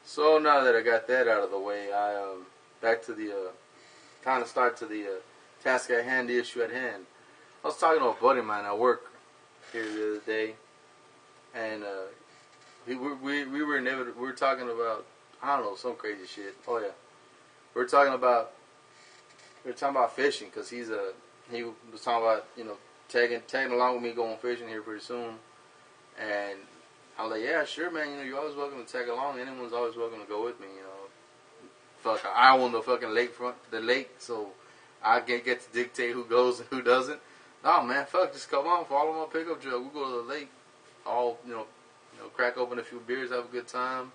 So now that I got that out of the way, I back to the kind of start to the task at hand, the issue at hand. I was talking to a buddy of mine at work here the other day, and we were talking about, I don't know, some crazy shit. Oh yeah, we were talking about fishing because he was talking about tagging along with me going fishing here pretty soon, and I was like, yeah, sure, man. You're always welcome to tag along. Anyone's always welcome to go with me. Fuck, I own the fucking the lake, so I get to dictate who goes and who doesn't. No, man, fuck, just come on, follow my pickup truck. We'll go to the lake, all crack open a few beers, have a good time.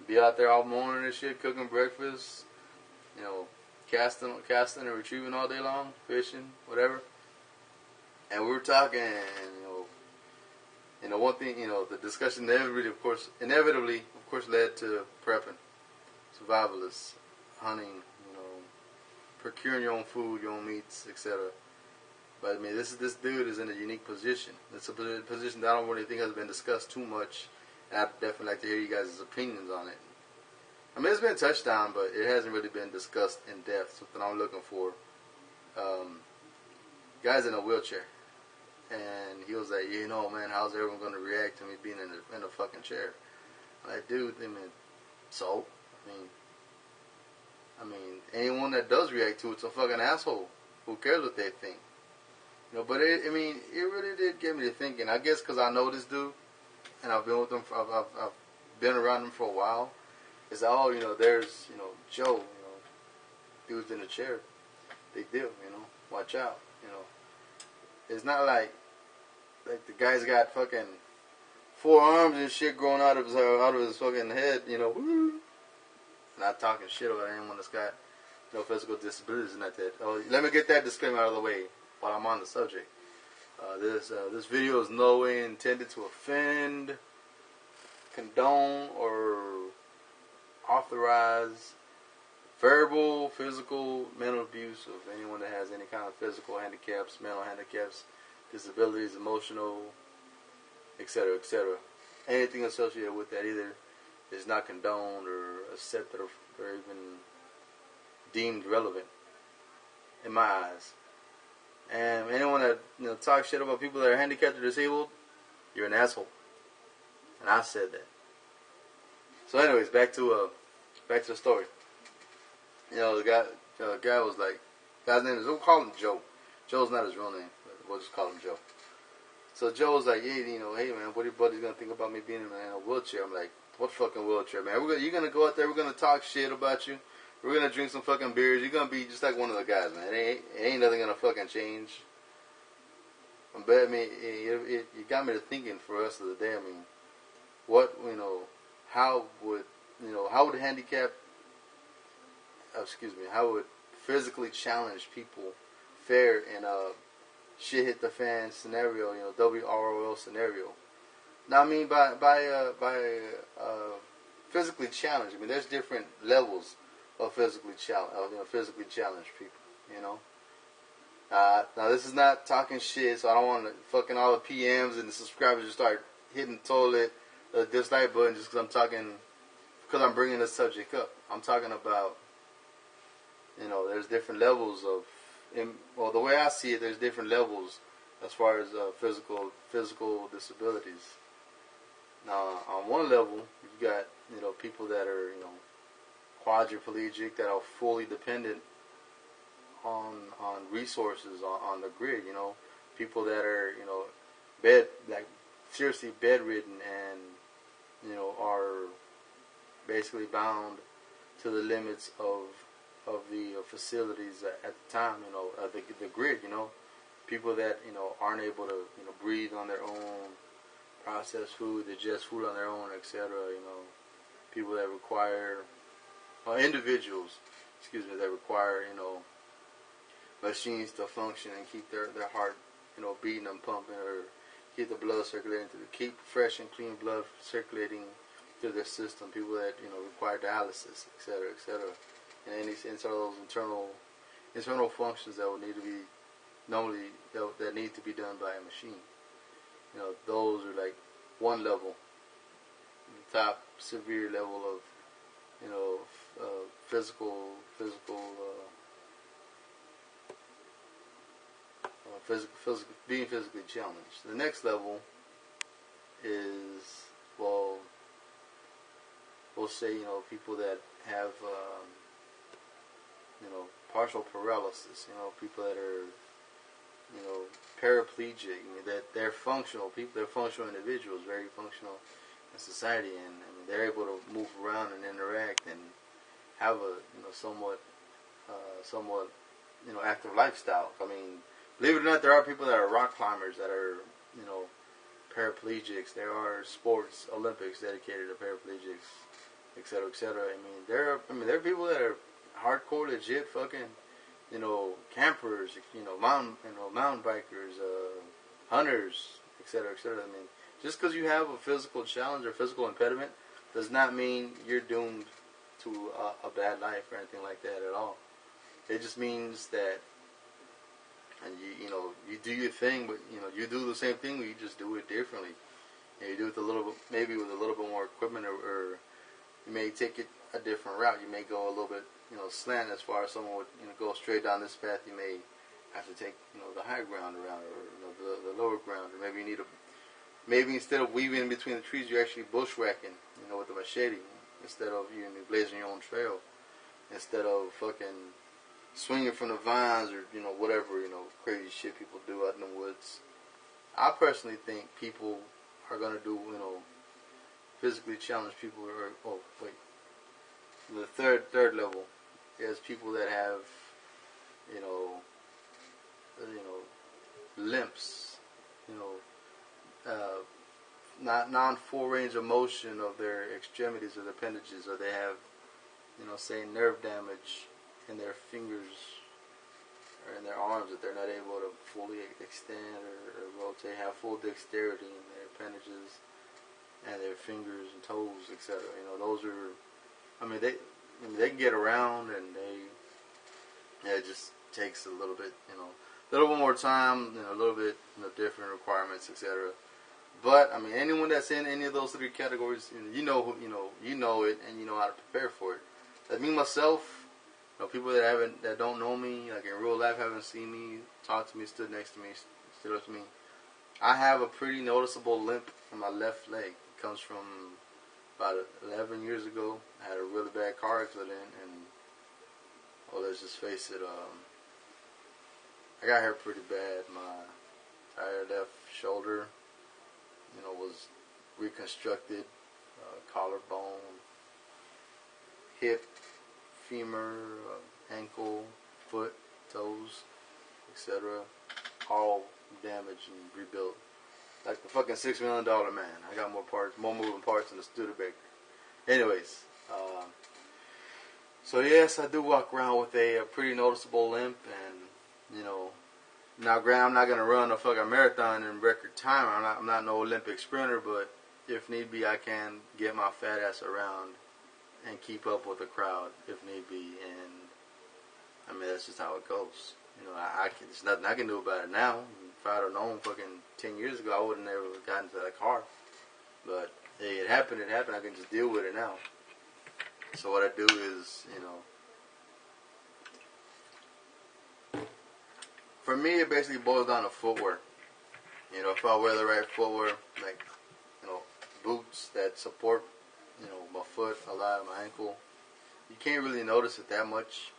Be out there all morning and shit, cooking breakfast. Casting and retrieving all day long, fishing, whatever. And we were talking, one thing, the discussion inevitably, of course, led to prepping, survivalists, hunting, procuring your own food, your own meats, etc. But I mean, this dude is in a unique position. It's a position that I don't really think has been discussed too much, and I'd definitely like to hear you guys' opinions on it. I mean, it's been touched on, but it hasn't really been discussed in depth. Something I'm looking for. Guy's in a wheelchair. And he was like, man, how's everyone going to react to me being in a fucking chair? I'm like, dude, so? I mean, anyone that does react to it's a fucking asshole. Who cares what they think? But it really did get me to thinking. I guess because I know this dude, and I've been with him, I've been around him for a while. It's there's, Joe, dude's in a chair. Big deal, watch out, It's not like the guy's got fucking 4 arms and shit growing out of his fucking head, Woo. Not talking shit about anyone that's got no physical disabilities and that. Let me get that disclaimer out of the way while I'm on the subject. This video is no way intended to offend, condone, or authorize verbal, physical, mental abuse of anyone that has any kind of physical handicaps, mental handicaps, disabilities, emotional, etc., etc. Anything associated with that either is not condoned or accepted or even deemed relevant in my eyes. And anyone that talks shit about people that are handicapped or disabled, you're an asshole. And I said that. So anyways, back to the story. The guy was like, guy's name is, we'll call him Joe. Joe's not his real name, but we'll just call him Joe. So Joe was like, hey man, what are your buddies gonna think about me being in a wheelchair? I'm like, what fucking wheelchair, man? You're gonna go out there, we're gonna talk shit about you. We're gonna drink some fucking beers. You're gonna be just like one of the guys, man. It ain't nothing gonna fucking change. But it got me to thinking for the rest of the day. How would how would physically challenged people fare in a shit hit the fan scenario, WROL scenario? Now, by physically challenged, there's different levels of physically challenged people, Now, this is not talking shit, so I don't want to fucking all the PMs and the subscribers just start hitting the dislike button just because I'm bringing this subject up. I'm talking about, there's different levels the way I see it, there's different levels as far as physical disabilities. Now, on one level, you've got, people that are, quadriplegic, that are fully dependent on resources on the grid, people that are, seriously bedridden and, are basically bound to the limits of the facilities at the time, the grid, people that, aren't able to, breathe on their own, process food, digest food on their own, etc., people that require, individuals, that require, machines to function and keep their heart, beating and pumping, or keep the blood circulating, keep fresh and clean blood circulating through their system. People that require dialysis, etc., etc., and any sort of those internal functions that will need to be that need to be done by a machine. Those are like one level. top severe level of, you know, physical, being physically challenged. The next level is, well, we'll say, you know, people that have, you know, partial paralysis, you know, people that are, you know, paraplegic, you know, that they're functional people, they're functional individuals, very functional in society, and I mean, they're able to move around and interact and have a, you know, somewhat, you know, active lifestyle. I mean, believe it or not, there are people that are rock climbers that are, you know, paraplegics. There are sports Olympics dedicated to paraplegics, etc., etc. There are people that are hardcore, legit, fucking, you know, campers, you know, mountain bikers, hunters, etc., etc. I mean, just because you have a physical challenge or physical impediment does not mean you're doomed to a bad life or anything like that at all. It just means that, and you know, you do your thing, but you know, you do the same thing, but you just do it differently. And you do it maybe with a little bit more equipment, or you may take it a different route. You may go a little bit, you know, slant as far as someone would, you know, go straight down this path. You may have to take, you know, the high ground around, or you know, the lower ground, or maybe you need maybe instead of weaving in between the trees, you're actually bushwhacking, you know, with a machete, instead of you know, blazing your own trail, instead of fucking swinging from the vines, or you know, whatever, you know, crazy shit people do out in the woods. I personally think people are gonna do, you know, physically challenged people are, oh wait, the third level is people that have, you know, limps, you know, not non-full range of motion of their extremities or their appendages, or they have, you know, say nerve damage in their fingers or in their arms, that they're not able to fully extend or rotate, have full dexterity in their appendages and their fingers and toes, etc. You know, those are, I mean, they can get around, and it just takes a little bit, you know, a little bit more time, you know, a little bit, you know, different requirements, etc. But I mean, anyone that's in any of those three categories, you know it, and you know how to prepare for it. Like me myself, you know, people that don't know me, like in real life, haven't seen me, talked to me, stood next to me, stood up to me. I have a pretty noticeable limp in my left leg. It comes from about 11 years ago. I had a really bad car accident, and well, let's just face it, I got hurt pretty bad. My entire left shoulder, you know, was reconstructed, collarbone, hip, femur, ankle, foot, toes, etc. All damaged and rebuilt. Like the fucking $6 million man. I got more moving parts than the Studebaker. Anyways, so yes, I do walk around with a pretty noticeable limp, and you know, now granted, I'm not gonna run a fucking marathon in record time. I'm not no Olympic sprinter, but if need be, I can get my fat ass around and keep up with the crowd if need be. And I mean, that's just how it goes. You know, there's nothing I can do about it now. If I'd have known fucking 10 years ago, I would have never gotten to that car. But hey, it happened. I can just deal with it now. So what I do is, you know, for me, it basically boils down to footwear. You know, if I wear the right footwear, like, you know, boots that support, you know, my foot, a lot, my ankle, you can't really notice it that much.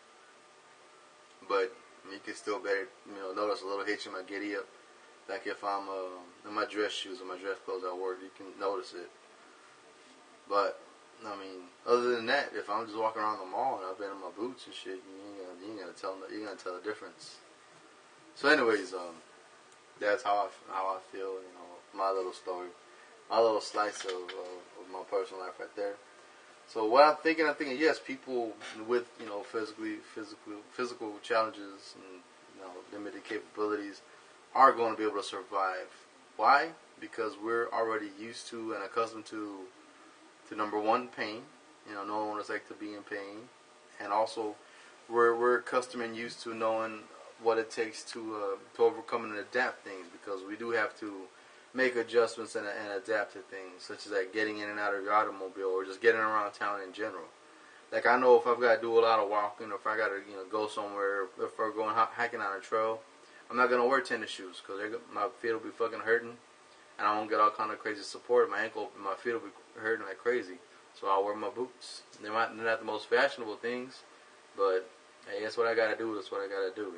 But you can still notice a little hitch in my giddy up. Like if I'm in my dress shoes or my dress clothes at work, you can notice it. But I mean, other than that, if I'm just walking around the mall and I've been in my boots and shit, you ain't gonna tell the difference. So, anyways, that's how I feel. You know, my little story, my little slice of my personal life right there. So what I'm thinking, yes, people with, you know, physical challenges and, you know, limited capabilities are going to be able to survive. Why? Because we're already used to and accustomed to number one, pain. You know, knowing what it's like to be in pain, and also we're accustomed and used to knowing what it takes to overcome and adapt things, because we do have to make adjustments and adapt to things, such as like getting in and out of your automobile or just getting around town in general. Like I know if I've got to do a lot of walking, or if I got to go somewhere, if we're going hiking on a trail, I'm not gonna wear tennis shoes because my feet will be fucking hurting, and I won't get all kind of crazy support. My ankle, my feet will be hurting like crazy. So I'll wear my boots. They're not the most fashionable things, but hey, that's what I gotta do. That's what I gotta do.